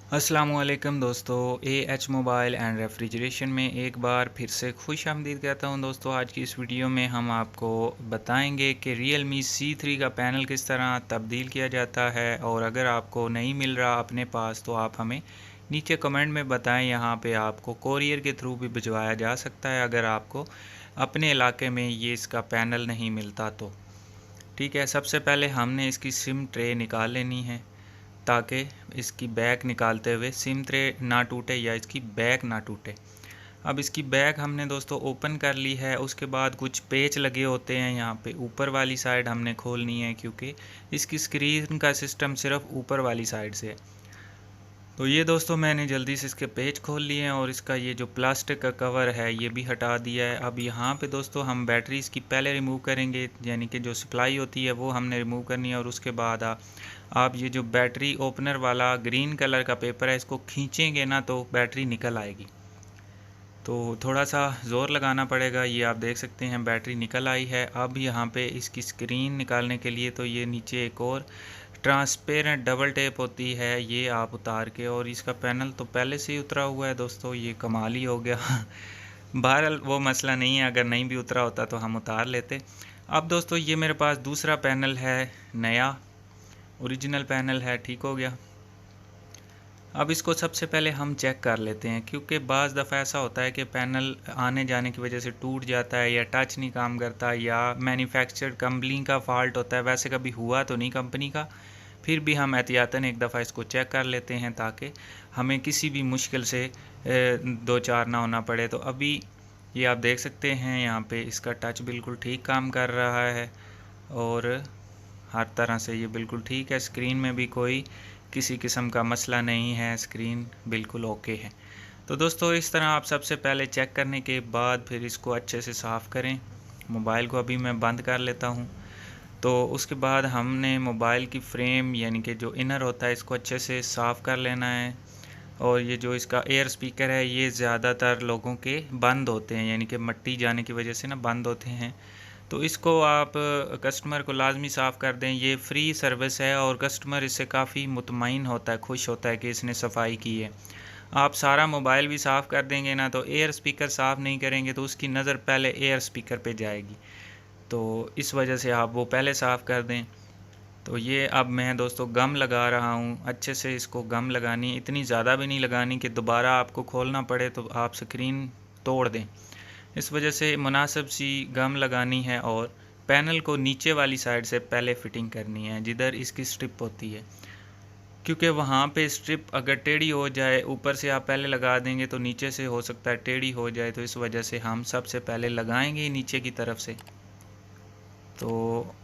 अस्सलामुअलैकुम दोस्तों, AH mobile and refrigeration में एक बार फिर से खुश आमदीद कहता हूं। दोस्तों आज की इस वीडियो में हम आपको बताएंगे कि Realme C3 का पैनल किस तरह तब्दील किया जाता है, और अगर आपको नहीं मिल रहा अपने पास तो आप हमें नीचे कमेंट में बताएं। यहां पे आपको कोरियर के थ्रू भी भिजवाया जा सकता है अगर आपको अपने इलाके में ये इसका पैनल नहीं मिलता तो। ठीक है, सबसे पहले हमने इसकी सिम ट्रे निकाल लेनी है ताकि इसकी बैक निकालते हुए सिम ट्रे ना टूटे या इसकी बैक ना टूटे। अब इसकी बैक हमने दोस्तों ओपन कर ली है। उसके बाद कुछ पेच लगे होते हैं यहाँ पे, ऊपर वाली साइड हमने खोलनी है क्योंकि इसकी स्क्रीन का सिस्टम सिर्फ ऊपर वाली साइड से है। तो ये दोस्तों मैंने जल्दी से इसके पेच खोल लिए हैं और इसका ये जो प्लास्टिक का कवर है ये भी हटा दिया है। अब यहाँ पे दोस्तों हम बैटरी इसकी पहले रिमूव करेंगे, यानी कि जो सप्लाई होती है वो हमने रिमूव करनी है। और उसके बाद आप ये जो बैटरी ओपनर वाला ग्रीन कलर का पेपर है इसको खींचेंगे ना तो बैटरी निकल आएगी, तो थोड़ा सा ज़ोर लगाना पड़ेगा। ये आप देख सकते हैं बैटरी निकल आई है। अब यहाँ पे इसकी स्क्रीन निकालने के लिए तो ये नीचे एक और ट्रांसपेरेंट डबल टेप होती है, ये आप उतार के, और इसका पैनल तो पहले से ही उतरा हुआ है दोस्तों, ये कमाल ही हो गया बहरहाल वो मसला नहीं है, अगर नहीं भी उतरा होता तो हम उतार लेते। अब दोस्तों ये मेरे पास दूसरा पैनल है, नया ओरिजिनल पैनल है, ठीक हो गया। अब इसको सबसे पहले हम चेक कर लेते हैं क्योंकि बाज़ दफ़ा ऐसा होता है कि पैनल आने जाने की वजह से टूट जाता है या टच नहीं काम करता या मैन्युफैक्चर कंपनी का फ़ॉल्ट होता है। वैसे कभी हुआ तो नहीं कंपनी का, फिर भी हम एहतियातन एक दफ़ा इसको चेक कर लेते हैं ताकि हमें किसी भी मुश्किल से दो चार ना होना पड़े। तो अभी ये आप देख सकते हैं यहाँ पे इसका टच बिल्कुल ठीक काम कर रहा है और हर तरह से ये बिल्कुल ठीक है। स्क्रीन में भी कोई किसी किस्म का मसला नहीं है, स्क्रीन बिल्कुल ओके है। तो दोस्तों इस तरह आप सबसे पहले चेक करने के बाद फिर इसको अच्छे से साफ़ करें। मोबाइल को अभी मैं बंद कर लेता हूँ। तो उसके बाद हमने मोबाइल की फ्रेम यानी कि जो इनर होता है इसको अच्छे से साफ़ कर लेना है। और ये जो इसका एयर स्पीकर है ये ज़्यादातर लोगों के बंद होते हैं, यानी कि मिट्टी जाने की वजह से ना बंद होते हैं, तो इसको आप कस्टमर को लाजमी साफ़ कर दें। ये फ्री सर्विस है और कस्टमर इससे काफ़ी मुतमईन होता है, खुश होता है कि इसने सफाई की है। आप सारा मोबाइल भी साफ़ कर देंगे ना तो एयर स्पीकर साफ़ नहीं करेंगे तो उसकी नज़र पहले एयर स्पीकर पे जाएगी, तो इस वजह से आप वो पहले साफ़ कर दें। तो ये अब मैं दोस्तों गम लगा रहा हूँ, अच्छे से इसको गम लगानी, इतनी ज़्यादा भी नहीं लगानी कि दोबारा आपको खोलना पड़े तो आप स्क्रीन तोड़ दें। इस वजह से मुनासिब सी गम लगानी है और पैनल को नीचे वाली साइड से पहले फ़िटिंग करनी है जिधर इसकी स्ट्रिप होती है, क्योंकि वहाँ पे स्ट्रिप अगर टेढ़ी हो जाए, ऊपर से आप पहले लगा देंगे तो नीचे से हो सकता है टेढ़ी हो जाए, तो इस वजह से हम सबसे पहले लगाएंगे नीचे की तरफ से। तो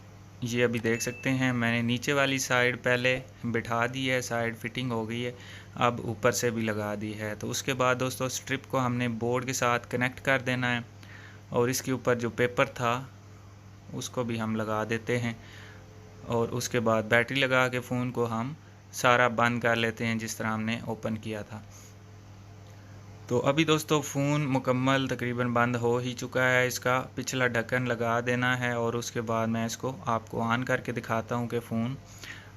ये अभी देख सकते हैं मैंने नीचे वाली साइड पहले बिठा दी है, साइड फिटिंग हो गई है, अब ऊपर से भी लगा दी है। तो उसके बाद दोस्तों स्ट्रिप को हमने बोर्ड के साथ कनेक्ट कर देना है और इसके ऊपर जो पेपर था उसको भी हम लगा देते हैं और उसके बाद बैटरी लगा के फ़ोन को हम सारा बंद कर लेते हैं जिस तरह हमने ओपन किया था। तो अभी दोस्तों फ़ोन मुकम्मल तकरीबन बंद हो ही चुका है, इसका पिछला ढक्कन लगा देना है और उसके बाद मैं इसको आपको ऑन करके दिखाता हूँ कि फ़ोन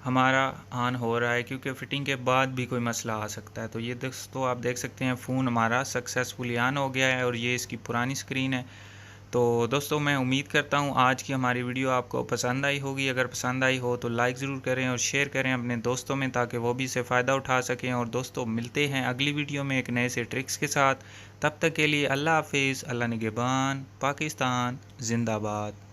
हमारा ऑन हो रहा है, क्योंकि फ़िटिंग के बाद भी कोई मसला आ सकता है। तो ये दोस्तों आप देख सकते हैं फ़ोन हमारा सक्सेसफुली ऑन हो गया है और ये इसकी पुरानी स्क्रीन है। तो दोस्तों मैं उम्मीद करता हूँ आज की हमारी वीडियो आपको पसंद आई होगी। अगर पसंद आई हो तो लाइक ज़रूर करें और शेयर करें अपने दोस्तों में ताकि वो भी इससे फ़ायदा उठा सकें। और दोस्तों मिलते हैं अगली वीडियो में एक नए से ट्रिक्स के साथ, तब तक के लिए अल्लाह हाफिज़। अल्लाह निगहबान, पाकिस्तान जिंदाबाद।